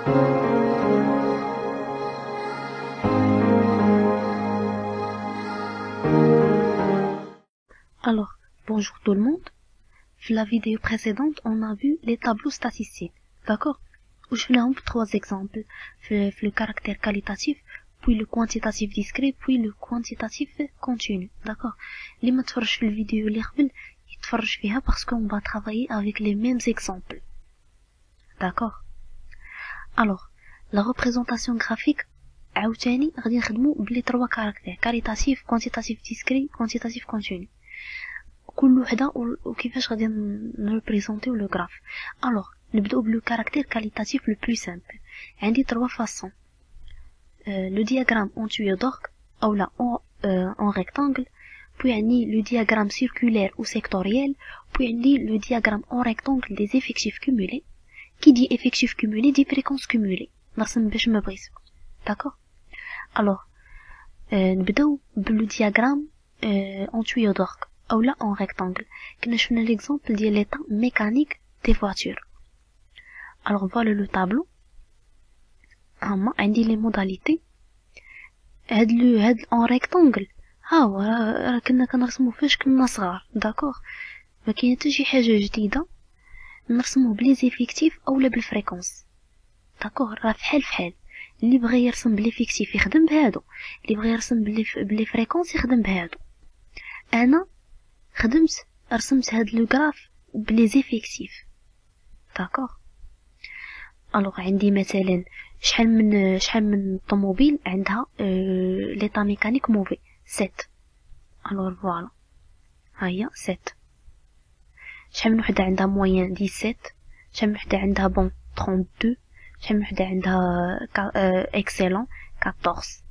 Alors, bonjour tout le monde. Dans la vidéo précédente, on a vu les tableaux statistiques, d'accord? Où je vais trois exemples. Le caractère qualitatif, puis le quantitatif discret, puis le quantitatif continu, d'accord? Les ما تفرجش في الفيديو اللي قبل يتفرج فيها parce qu'on va travailler avec les mêmes exemples. D'accord? Alors, la représentation graphique عاوتاني غادي نخدمو بلي trois caractères qualitatif, quantitatif discret, quantitatif continu. كل وحده وكيفاش غادي نريبريزونطيو لو غراف. الوغ نبداو بلو كاركتير كاليتاتيف لو بلو سامبل. عندي 3 فاصون. لو دياغرام اون tuyau d'orgue اولا اون ريكتانجل، puis عندي لو دياغرام سيركولير او سيكتوريال، puis عندي لو دياغرام اون ريكتانجل دي effectifs cumulés. كي دي effectifs cumulés دي فريكونس cumulés. نرسم باش ما بغيت. داكوغ. الوغ نبداو بلو دياغرام اون tuyau d'orgue اولا en rectangle. كنا شفنا l'exemple ديال l'état mécanique des voitures. Alors voilà le tableau. هما عندي les modalités. هاد en rectangle ها هو راه كنا كنرسمو فاش كنا صغار، داكوغ. ما كاين حتى شي حاجه جديده. نرسموه بلي زيفيكتيف اولا بالفريكونس، داكوغ. راه فحال اللي بغى يرسم بالافيكتيف يخدم بهادو، اللي بغى يرسم بلي فريكونس يخدم بهادو. انا رسمت هاد لو غراف بلي زيفيكتيف، داكوغ. الوغ عندي مثلا شحال من طوموبيل عندها ليطا ميكانيك موفي 7. الوغ فوالا ها هي 7. شحال من وحده عندها موين 17، شحال من وحده عندها بون 32، شحال من وحده عندها اكسيلون 14.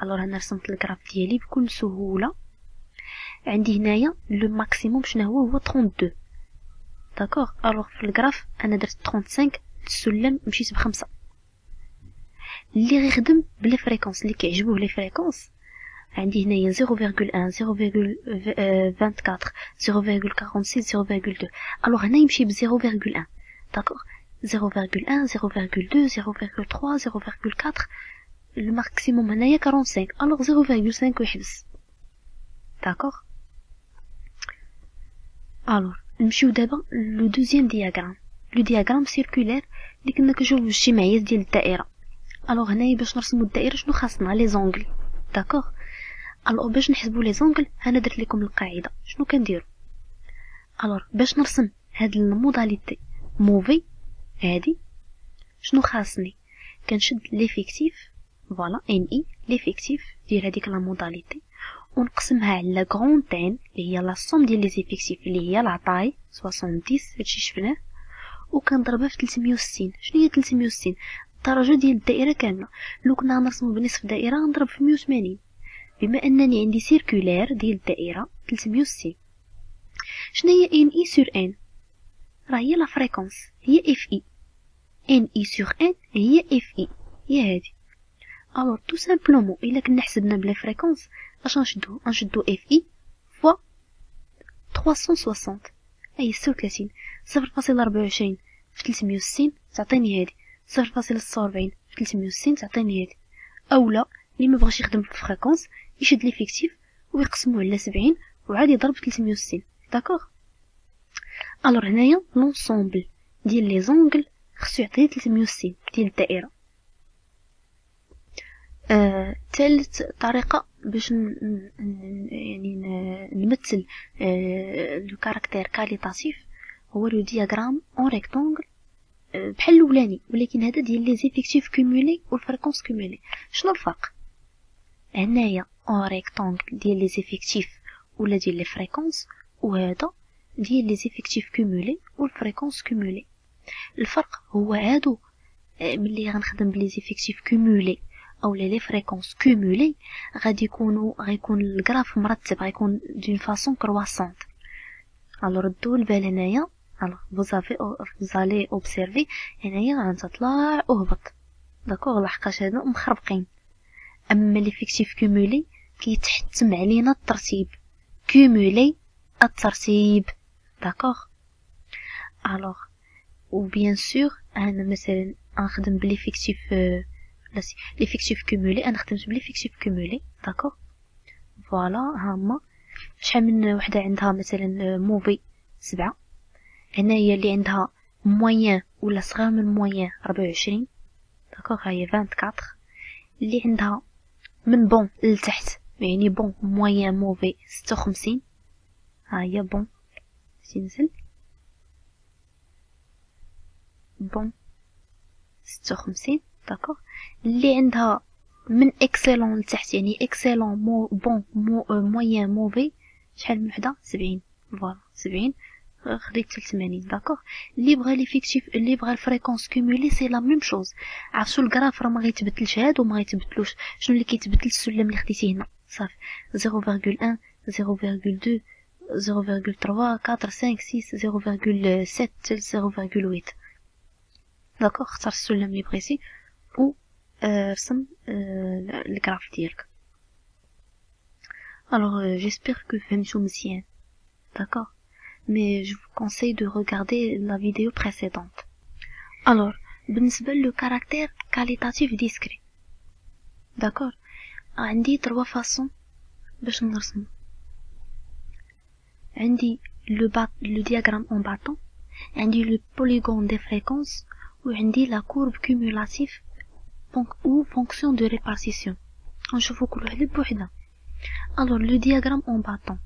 الوغ انا رسمت الغراف ديالي بكل سهوله. عندي هنايا لو ماكسيموم شنو هو 32، داكوغ. الوغ في الغراف انا درت 35 السلم مشيت ب5. اللي غيخدم بلي فريكونس اللي كيعجبوه لي فريكونس عندي هنايا 0.1 0.24 0.46 0.2. الوغ هنا يمشي ب 0.1، داكوغ. 0.1 0.2 0.3 0.4. الماكسيموم هنايا 45. الوغ 0.5 ويحبس، داكوغ. الوغ نمشيو دابا لو دوزيام دياغرام، لو دياغرام سيركولير اللي كنا كنشوفو الاجتماعيات ديال الدائره. الوغ هنايا باش نرسمو الدائره شنو خاصنا؟ لي زونغل، داكوغ. الوغ باش نحسبو لي زونغل انا درت لكم القاعده شنو كنديرو. الوغ باش نرسم هاد الموداليتي موفي هادي شنو خاصني؟ كنشد ليفيكتيف، فوالا ان اي ليفيكتيف ديال هذيك لا موداليتي، ونقسمها على غرون تان اللي هي لا سوم ديال لي زيفيكتيف اللي هي العطاي 70. هادشي شفناه. وكنضربها في 360. شنو هي 360؟ الدرجه ديال الدائره كامله. لو كنا نرسمو بنصف دائره نضرب في 180. بما انني عندي سيركولير ديال الدائره 360. شنو هي ان اي سور ان؟ راه هي لا فريكونس، هي اف اي. ان اي سور ان هي اف اي، هي هادي. الوغ تو سامبلومون الا كنا حسبنا بلا فريكونس اش نشدو اف اي فوا 360 اي 36. 0.24 في 360 تعطيني هادي، 0.46 في 360 تعطيني هادي. اولا اللي ما بغاش يخدم بالفريكونس يشد ليفيكتيف ويقسموه على 70 وعاد يضرب 360، داكوغ. الوغ هنايا لونسومبل ديال لي زونغل خصو يعطيني 360 ديال الدائره. ثالث طريقه باش يعني نمثل لو كاركتير كاليتاتيف هو لو دياغرام اون ريكتانجل بحال الاولاني، ولكن هذا ديال لي زيفيكتيف كومولي والفريكونس كومولي. شنو الفرق؟ هنايا اون ريكتانجل ديال لي زيفيكتيف ولا ديال لي فريكونس، وهذا ديال لي زيفيكتيف كومولي والفريكونس كومولي. الفرق هو هادو ملي غنخدم بلي زيفيكتيف كومولي اولا لي فريكونس كومولي غيكون الغراف مرتب، غيكون دون فاصون كرواسونت. الو ردوا البال هنايا. الو فوزالي اوبسيرفي هنايا غنطلع وهبط، داكوغ، لحقاش هادو مخربقين. اما ليفيكتيف كومولي كيتحتم علينا الترتيب، كومولي الترتيب، داكوغ. الوغ و بيان سور انا مثلا نخدم بليفيكتيف ليفيكتيف كومولي، انا خدمت بليفيكتيف كومولي داكوغ. فوالا هاهما شحال من وحده عندها مثلا موفي 7، هنايا اللي عندها موين ولا صغير من موين 24 داكوغ، هاهي 24. اللي عندها من بون لتحت يعني بون موين موفي 56، هاهي بون تنزل بون 56 داكوغ. اللي عندها من اكسلون لتحت يعني اكسلون بون موين موفي شحال من وحده 70، فوالا 70 خديت 80 داكوغ. اللي بغى ليفيكتيف اللي بغى الفريكونس كومولي سي لا ميم شوز. عرفتو الكراف راه ما غيتبدلش هادو ما غيتبدلوش، شنو اللي كيتبدل السلم اللي خديتيه هنا صافي 0.1 0.2 0.3 4 5 6 0.7 0.8 داكوغ. اختار السلم اللي بغيتي و رسم الكراف ديالك. Alors j'espère que فهمتو مزيان d'accord, mais je vous conseille de regarder la vidéo précédente. Alors بالنسبة لو caractère qualitatif discret d'accord, عندي 3 façons باش نرسم. عندي le diagramme en bâton, عندي le polygone des fréquences وعندي la courbe cumulative ou fonction de répartition. نشوفو كل وحدة بوحدة. Alors le diagramme en bâton,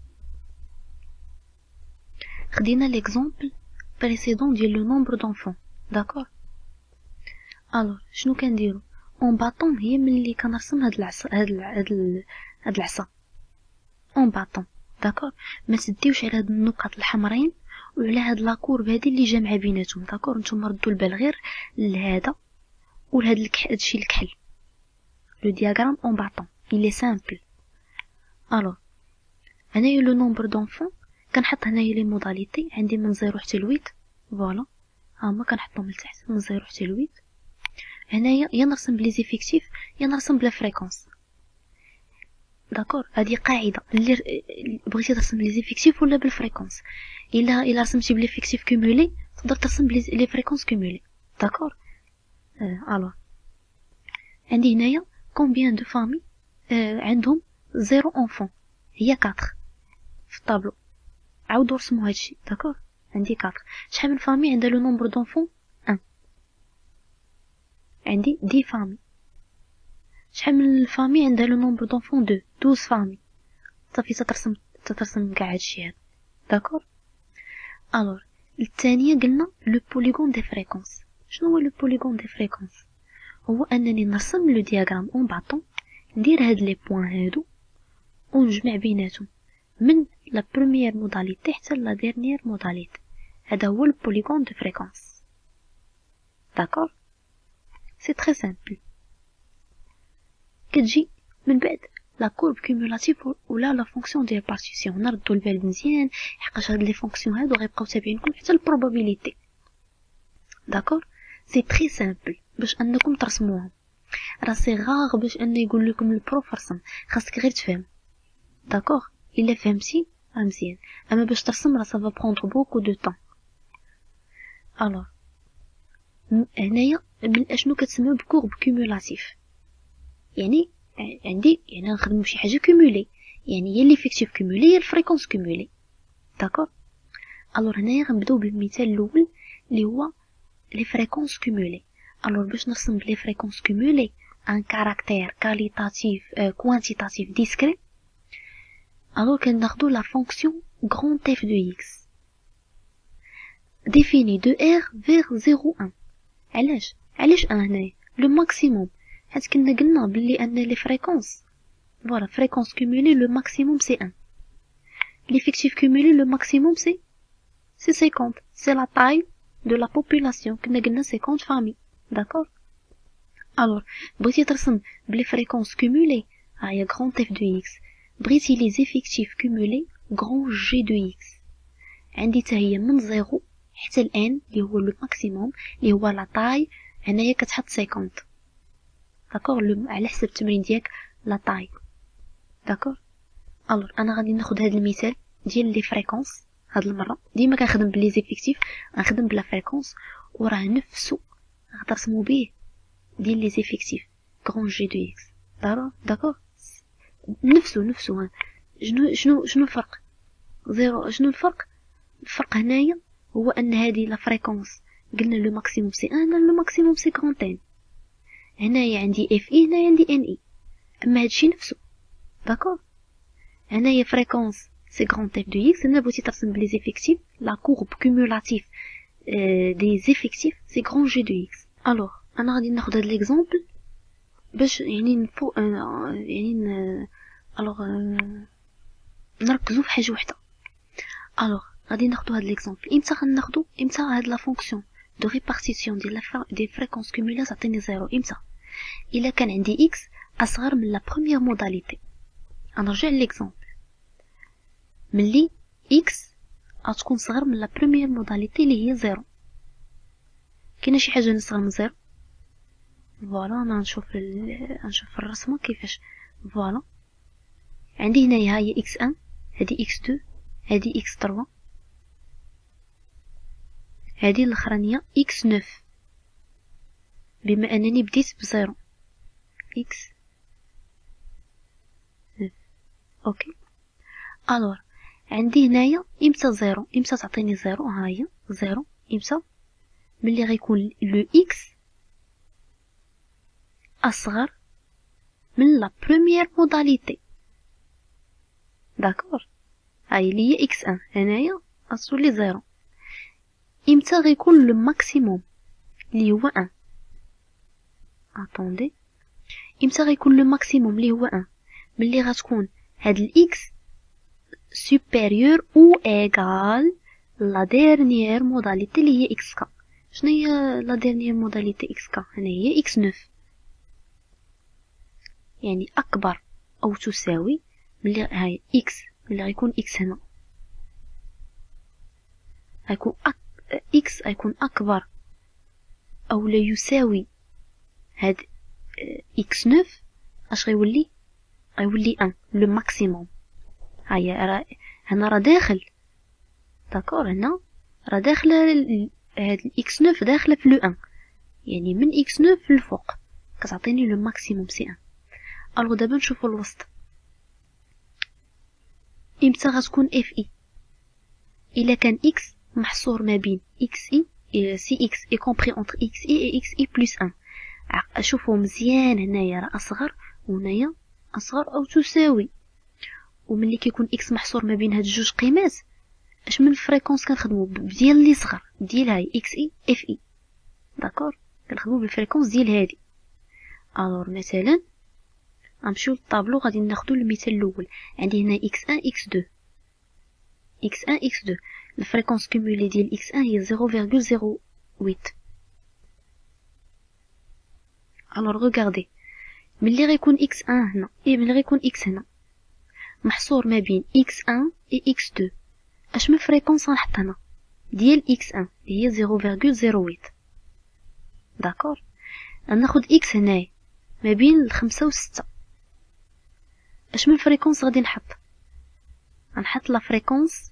خدينا l'exemple précédent ديال le nombre d'enfants d'accord. alors شنو كنديرو en bâton هي ملي كنرسم هاد العصا هاد العصا en bâton d'accord. ما تديوش على هاد النقط الحمرين وعلى هاد لا كورب هادي اللي جامعه بيناتهم داكور. نتوما ردوا البال غير لهذا ولهاد هادشي الكحل. لو diagramme en bâton il est simple. alors هنايا لو نومبر دونفون كنحط هنايا لي موداليتي عندي من 0 حتى ل 8 فوالا هما كنحطهم لتحت من 0 حتى ل 8. هنايا يا نرسم بلي زيفيكتيف يا نرسم بلا فريكونس داكور. هذه قاعده اللي بغيتي ترسم بلي زيفيكتيف ولا بالفريكونس. الا رسمتي بلي فيكتيف كومولي تقدر ترسم بلي فريكونس كومولي داكور. الو عندي هنايا كومبيان دو فامي عندهم 0 enfant هي 4 في الطابلو. عاودوا رسموا هادشي داكور. عندي 4. شحال من فامي عندها لو نومبر دونفون 1. عندي 10 فامي. شحال من الفامي عندها لو نومبر دونفون 2 12 فامي. صافي تترسم كاع هادشي هذا داكور. الوغ الثانيه قلنا لو بوليغون دي فريكونس. شنو هو لو بوليغون دي فريكونس؟ هو انني نرسم لو دياغرام اون باطون ندير هاد لي بوين هادو ونجمع بيناتهم من لا بروميير موداليتي حتى لا ديرنيير موداليتي. هذا هو البوليغون دو فريكونس داكور. سي تري سامبل. كتجي من بعد لا كورب كومولاتيف ولا لا فونكسيون ديال بارتيسيون. نردو البال مزيان حقاش هاد لي فونكسيون هادو غيبقاو تابعينكم حتى البروبابيليتي داكور. سي تري سامبل باش انكم ترسموهم. راه سي غاغ باش ان يقول لكم البروف رسم، خاصك غير تفهم داكور. الا فهمتي راه مزيان، اما باش ترسم راه سافا بروندر بوكو دو طون. الوغ هنايا اشنو كتسمى بكورب كومولاتيف؟ يعني عندي نخدم شي حاجه كومولي، يعني هي ليفيكتيف كومولي هي الفريكونس كومولي داكور. الوغ هنايا غنبداو بالمثال الاول اللي هو لي فريكونس كومولي. الوغ باش نرسم لي فريكونس كومولي ان كاركتير كاليتاتيف كوانتيتاتيف ديسكري. الوغ كناخدو لا فونكسيون grand f de x définie de r vers 0,1. علاش هنايا لو ماكسيموم؟ حيت كنا قلنا بلي ان لي فريكونس فوالا فريكونس كومولي لو ماكسيموم سي 1. l'effectif cumulé le maximum c'est 50. c'est la taille de la population. كنا قلنا 50 familles d'accord. alors بغيتي ترسم بلي فريكونس كومولي هي grand f de x. بغيتي لي زيفيكتيف كومولي grand g de x. عندي حتى هي من 0 حتى الان اللي هو لو ماكسيموم اللي هو لا طاي. هنايا كتحط 50 داكور على حسب التمرين ديالك لا طاي داكور. الوغ انا غادي ناخذ هذا المثال ديال لي فريكونس. هاد المره ديما كنخدم بلي زيفيكتيف، غنخدم بلا فريكونس وراه نفسو غترسمو بيه ديال لي زيفيكتيف كرون جي دو اكس. داكور نفسو شنو الفرق زيرو. شنو الفرق هنايا هو ان هذه لا فريكونس قلنا لو ماكسيموم سي 1 لو ماكسيموم سي كونتين. هنايا عندي اف اي هنايا عندي ان اي، اما هادشي نفسه. داكور هنايا فريكونس سي غران اف دو اكس. هنا بغيتي ترسم بلي زيفيكتيف لا كورب كومولاتيف دي زيفيكتيف سي غران جي دو اكس. الوغ انا غادي ناخذ هاد ليكزامبل باش يعني الوغ نركزوا في حاجه وحده. الوغ غادي ناخذ هاد ليكزامبل. امتى هاد لا فونكسيون دو ريبارتيسيون ديال فريكونس كومولات تعطيني زيرو؟ امتى؟ الا كان عندي اكس اصغر من لا بروميير موداليتي. نرجع ليكزامبل. ملي اكس غتكون صغر من لا بروميير موداليتي اللي هي زيرو. كاينه شي حاجه نصغر من زيرو؟ فوالا انا نشوف في الرسمه كيفاش. فوالا عندي هنايا هي اكس 1 هذه اكس 2 هذه اكس 3 هذه الاخرانيه اكس 9 بما انني بديت بزيرو اكس 9. اوكي الور عندي هنايا امتى زيرو؟ امتى تعطيني زيرو؟ ها هي زيرو. امتى؟ ملي غيكون لو اكس اصغر من لا بروميير موداليتي. داكور هاي اللي هي اكس 1 هنايا اصولي زيرو. امتى غيكون لو ماكسيموم اللي هو 1؟ اتوندي امتى غيكون لو ماكسيموم اللي هو 1؟ ملي غتكون هاد الاكس supérieur ou égal la dernière modalité اللي هي xk. شنو هي la dernière modalité xk؟ هنا هي x9 يعني أكبر أو تساوي ملي هاي x ملي غيكون x هنا غيكون x غيكون أكبر أو لا يساوي هاد x9 اش غيولي 1 لو ماكسيموم. هيا هنا راه داخل. داكور هنا راه داخله هاد الاكس 9 داخله في لو 1 يعني من اكس 9 للفوق كتعطيني لو ماكسيموم سي 1. الو دابا نشوفوا الوسط. امتى غتكون اف اي؟ الا كان اكس محصور ما بين اكس اي سي اكس اي كومبري اونتر اكس اي اي اكس اي بلس 1. اشوفوا مزيان هنايا راه اصغر وهنايا اصغر او تساوي. وملي كيكون اكس محصور ما بين هاد جوج قيمات اش من فريكونس كنخدمو بديال اللي صغر ديال هاي اكس اي اف اي. داكور كنخدمو بالفريكونس ديال هادي. الور مثلا غنمشيو للطابلو غادي ناخدو المثال الاول. عندي هنا اكس 1 اكس 2 اكس 1 اكس 2 الفريكونس كومولي ديال اكس 1 هي 0.08. الور ريغاردي ملي غيكون اكس 1 هنا ملي غيكون اكس هنا محصور ما بين x1 و x2 اش من فريكونس غنحط هنا ديال x1 اللي هي 0.08. داكور غناخد x هنايا ما بين 5 و 6 اش من فريكونس غادي نحط لا فريكونس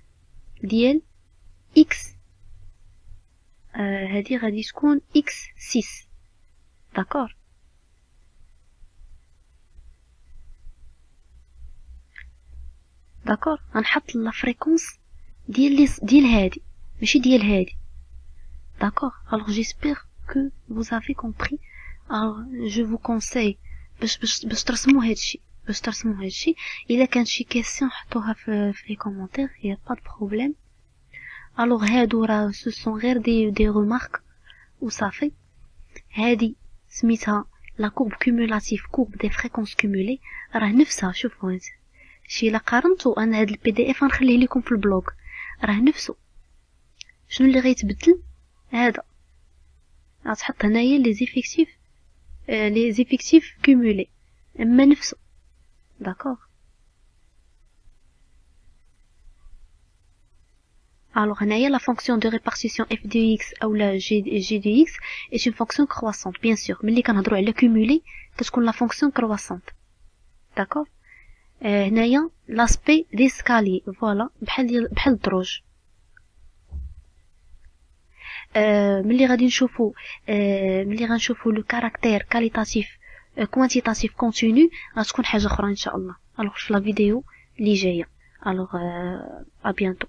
ديال x هذه غادي تكون x6. داكور داكور غنحط لا فريكونس ديال هادي ماشي ديال هادي. داكور alors j'espère que vous avez compris. alors je vous conseille باش ترسموا هادشي الا كان شي كيسيون حطوها في لي كومونتير يا با دو بروبليم. alors هادو راه سو سون غير دي رومارك وصافي. هادي سميتها لا كورب كومولاتيف كورب دي فريكونس كومولي راه نفسها. شوفوا انت شي الا قارنتو انا هاد البي دي اف غنخليه لكم في البلوغ راه نفسه. شنو اللي غيتبدل؟ هذا غتحط هنايا لي زيفيكتيف كومولي اما نفسه. داكوغ alors هنايا لا فونكسيون دو ريبارتيسيون اف دو اكس او لا جي دو اكس اي اون فونكسيون كرواسونت. بيان سور ملي كنهضروا على كومولي كتكون لا فونكسيون كرواسونت. داكوغ هنايا لاسبي ديسكالي فوالا بحال الدروج. ملي غادي نشوفوا لو كاركتير كاليتاتيف كوانتيتاتيف كونتينيو غتكون حاجه اخرى ان شاء الله. الوغ في لا فيديو اللي جايه. الوغ ا بيانتو.